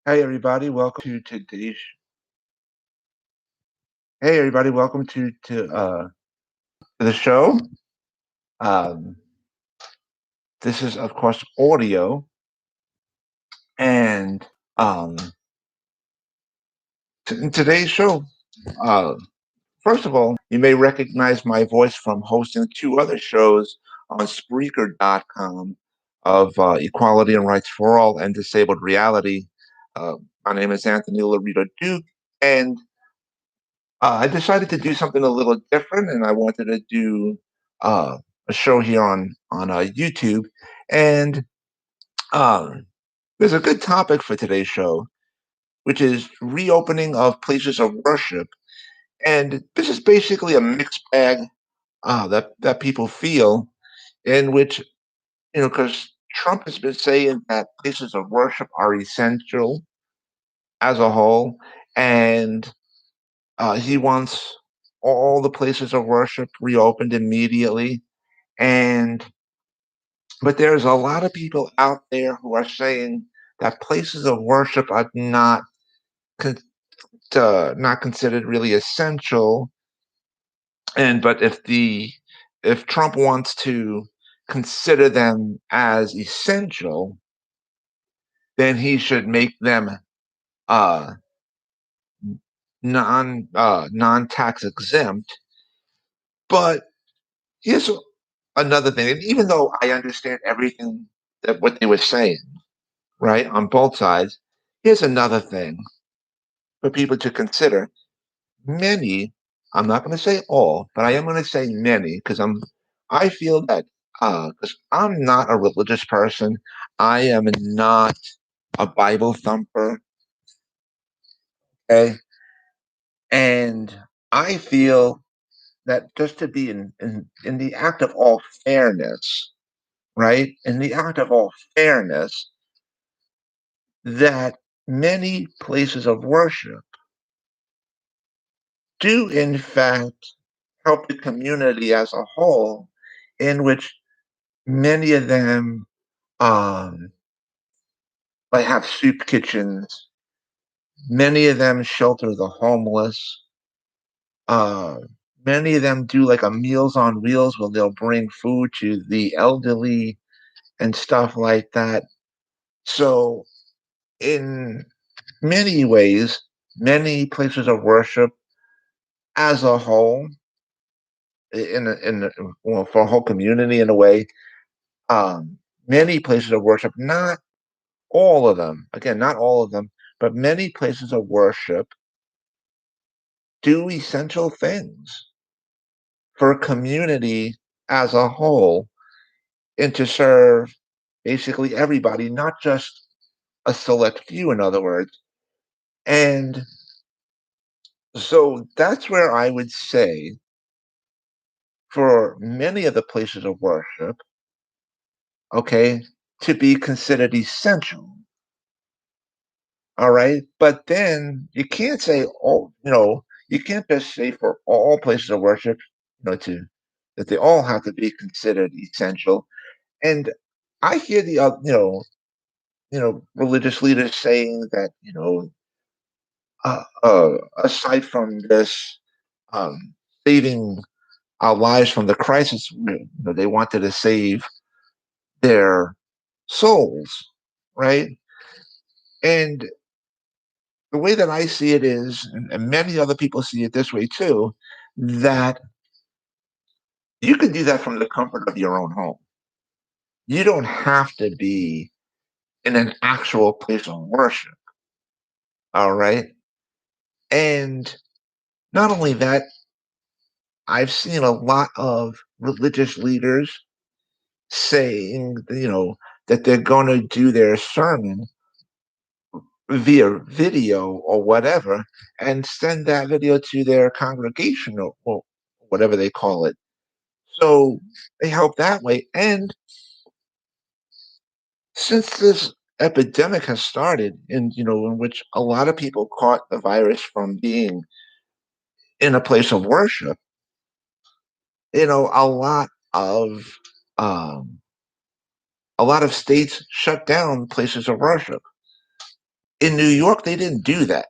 Hey everybody, welcome to today's. Hey everybody, welcome to the show. Um, this is of course audio, and um, in today's show. Uh, First of all, you may recognize my voice from hosting two other shows on Spreaker.com of Equality and Rights for All and Disabled Reality. Uh, my name is Anthony Lorito-Duke, and I decided to do something a little different, and I wanted to do uh, a show here on YouTube. And um, there's a good topic for today's show, which is reopening of places of worship. And this is basically a mixed bag that people feel, in which because Trump has been saying that places of worship are essential as a whole, and he wants all the places of worship reopened immediately. And but there's a lot of people out there who are saying that places of worship are con- not considered really essential. And but if Trump wants to consider them as essential, then he should make them uh, non tax exempt. But here's another thing, and even though I understand everything that what they were saying, right, on both sides, here's another thing for people to consider. Many, I'm not going to say all, but I am going to say many, because I feel that because I'm not a religious person, I am not a Bible thumper, okay, and I feel that just to be in the act of all fairness, right, in the act of all fairness, that many places of worship do in fact help the community as a whole, in which many of them um, like have soup kitchens. Many of them shelter the homeless. Uh, Many of them do like a Meals on Wheels where they'll bring food to the elderly and stuff like that. So, in many ways, many places of worship as a whole, well, for a whole community in a way, many places of worship, not all of them, again, not all of them, but many places of worship do essential things for a community as a whole and to serve basically everybody, not just a select few, in other words. And so that's where I would say for many of the places of worship, okay, to be considered essential. All right. But then you can't say all, you can't just say for all places of worship, that they all have to be considered essential. And I hear religious leaders saying that, aside from this, um, saving our lives from the crisis, they wanted to save their souls, right? And the way that I see it is, and many other people see it this way too, that you can do that from the comfort of your own home. You don't have to be in an actual place of worship. All right. And not only that, I've seen a lot of religious leaders saying, that they're going to do their sermon via video or whatever and send that video to their congregation or whatever they call it. So they help that way. And since this epidemic has started, in which a lot of people caught the virus from being in a place of worship, a um, a lot of states shut down places of worship. In New York, they didn't do that.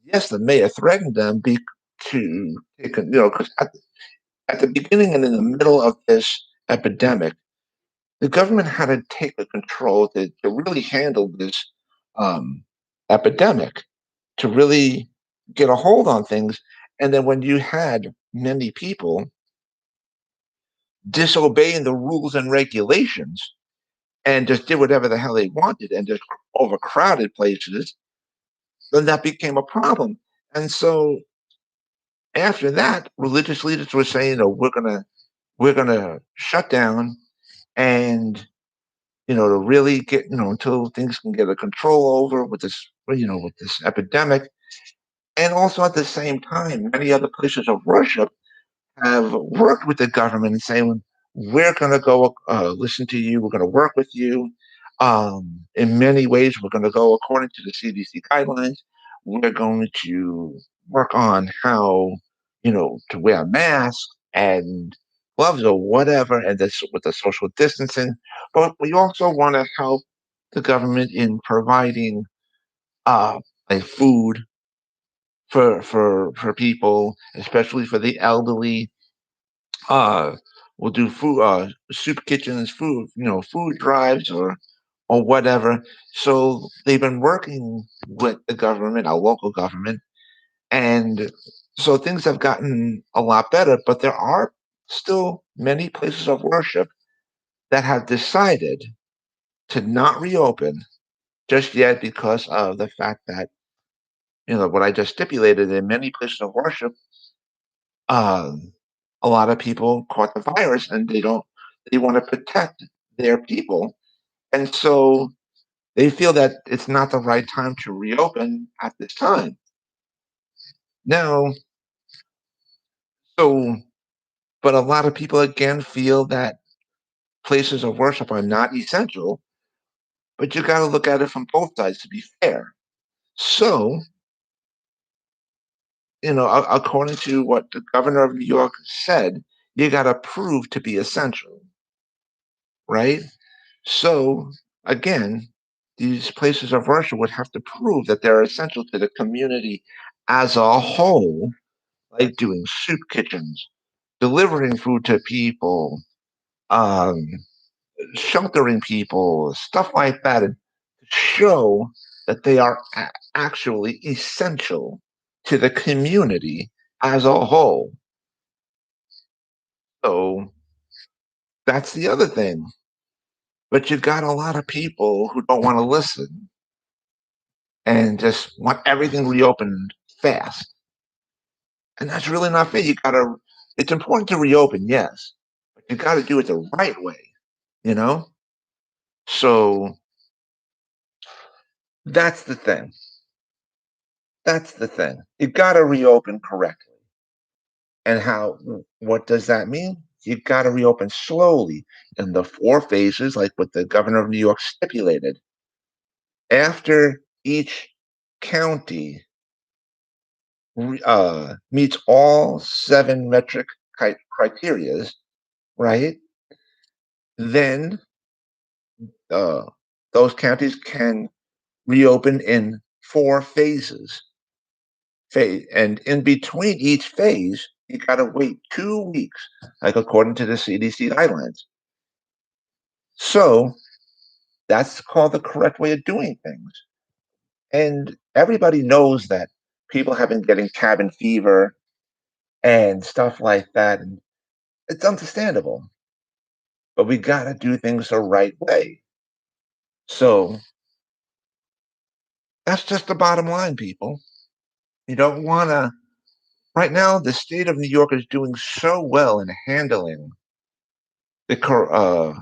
Yes, the mayor threatened them to take, because at the beginning and in the middle of this epidemic, the government had to take the control to really handle this um, epidemic, to really get a hold on things. And then when you had many people disobeying the rules and regulations and just did whatever the hell they wanted and just overcrowded places, then that became a problem. And so after that, religious leaders were saying, "No, we're gonna shut down and to really get until things can get a control over with this epidemic." And also at the same time, many other places of worship have worked with the government and saying, "We're going to go listen to you. We're going to work with you. In many ways, we're going to go according to the CDC guidelines. We're going to work on how, to wear a mask and gloves or whatever, and this with the social distancing. But we also want to help the government in providing uh, like food for people, especially for the elderly. uh we'll do food soup kitchens, food drives or whatever." So they've been working with the government, our local government, and so things have gotten a lot better, but there are still many places of worship that have decided to not reopen just yet because of the fact that what I just stipulated. In many places of worship, um, a lot of people caught the virus and they want to protect their people. And so they feel that it's not the right time to reopen at this time. Now, so, but a lot of people again feel that places of worship are not essential, but you got to look at it from both sides to be fair. So, according to what the governor of New York said, you got to prove to be essential, right? So again, these places of worship would have to prove that they're essential to the community as a whole, like doing soup kitchens, delivering food to people, um, sheltering people, stuff like that, and show that they are actually essential to the community as a whole. So that's the other thing. But you got a lot of people who don't want to listen and just want everything reopened fast. And that's really not fair. It's important to reopen, yes, but you got to do it the right way, you know? So that's the thing. That's the thing. You got to reopen correctly. And what does that mean? You got to reopen slowly in the 4 phases, like what the governor of New York stipulated. After each county meets all 7 metric criterias, right? Then uh, those counties can reopen in 4 phases. And in between each phase, you got to wait 2 weeks, like according to the CDC guidelines. So that's called the correct way of doing things. And everybody knows that people have been getting cabin fever and stuff like that. And it's understandable, but we got to do things the right way. So that's just the bottom line, people. You don't want to. Right now, the state of New York is doing so well in handling the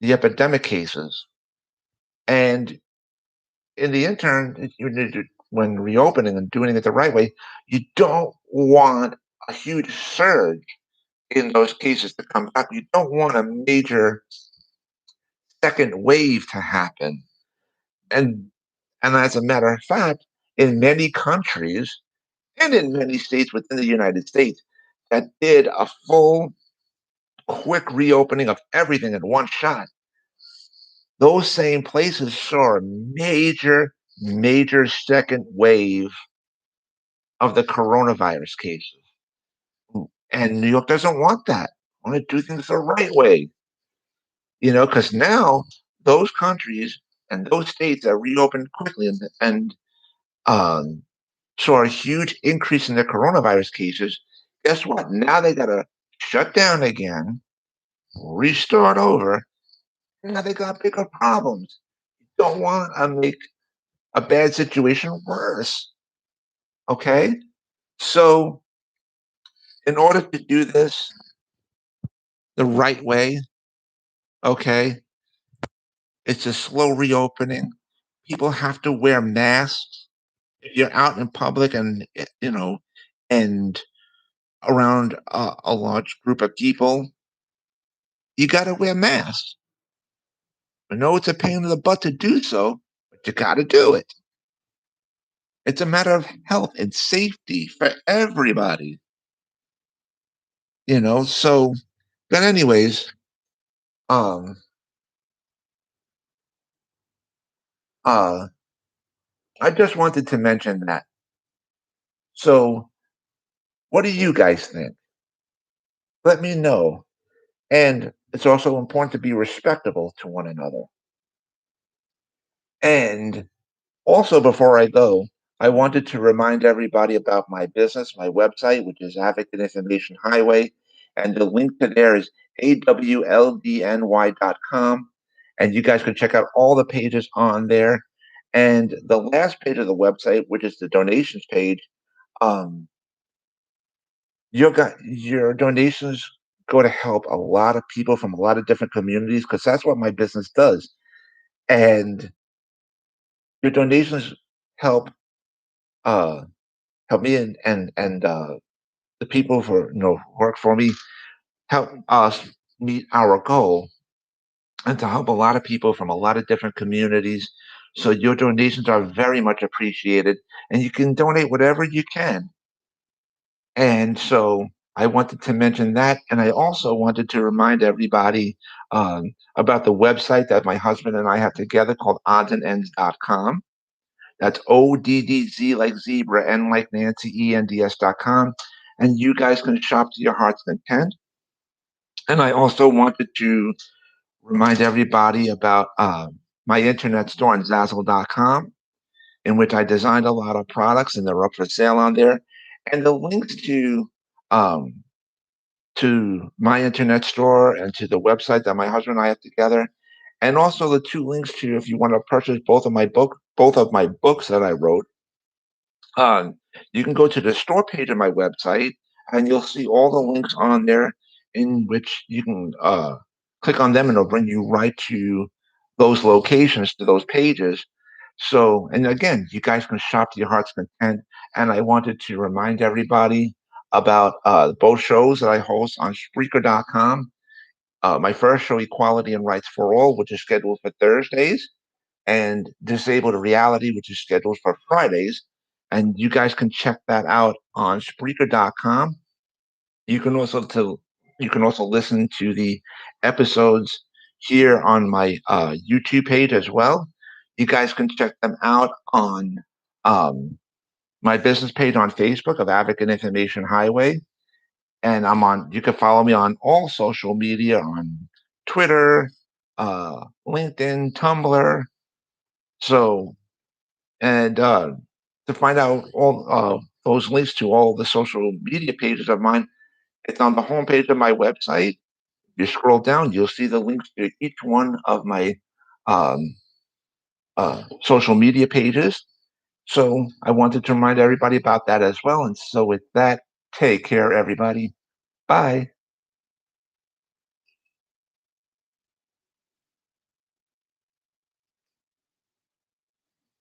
the epidemic cases, and in the intern, when reopening and doing it the right way, you don't want a huge surge in those cases to come back. You don't want a major second wave to happen, and as a matter of fact, in many countries and in many states within the United States that did a full, quick reopening of everything in one shot, those same places saw a major, major second wave of the coronavirus cases. And New York doesn't want that. Want to do things the right way, because now those countries and those states that reopened quickly and um, saw a huge increase in their coronavirus cases. Guess what? Now they got to shut down again, restart over. Now they got bigger problems. Don't want to make a bad situation worse. Okay? So, in order to do this the right way, okay, it's a slow reopening. People have to wear masks. If you're out in public and around a large group of people, you got to wear masks. I know it's a pain in the butt to do so, but you got to do it. It's a matter of health and safety for everybody, So, but anyways, um, uh, I just wanted to mention that. So, what do you guys think? Let me know. And it's also important to be respectable to one another. And also, before I go, I wanted to remind everybody about my business, my website, which is Advocate Information Highway. And the link to there is awldny.com. And you guys can check out all the pages on there. And the last page of the website, which is the donations page, um, your donations go to help a lot of people from a lot of different communities because that's what my business does. And your donations help uh, help me and the people for work for me help us meet our goal and to help a lot of people from a lot of different communities. So your donations are very much appreciated, and you can donate whatever you can. And so I wanted to mention that, and I also wanted to remind everybody about the website that my husband and I have together called oddsandends.com. That's ODDZ like zebra, N like Nancy, ENDS.com. And you guys can shop to your heart's content. And I also wanted to remind everybody about my internet store on Zazzle.com, in which I designed a lot of products and they're up for sale on there. And the links um, to my internet store and to the website that my husband and I have together, and also the two links to if you want to purchase both of my books that I wrote. Um, you can go to the store page of my website, and you'll see all the links on there, in which you can click on them, and it'll bring you right to those locations, to those pages. So, and again, you guys can shop to your heart's content. And I wanted to remind everybody about both shows that I host on Spreaker.com. My first show, Equality and Rights for All, which is scheduled for Thursdays, and Disabled Reality, which is scheduled for Fridays. And you guys can check that out on Spreaker.com. You can also listen to the episodes here on my YouTube page as well. You guys can check them out on um, my business page on Facebook of Advocate Information Highway. And you can follow me on all social media on Twitter, LinkedIn, Tumblr. So, and to find out all those links to all the social media pages of mine, it's on the homepage of my website. You scroll down, you'll see the links to each one of my um, social media pages. So I wanted to remind everybody about that as well. And so with that, take care, everybody. Bye.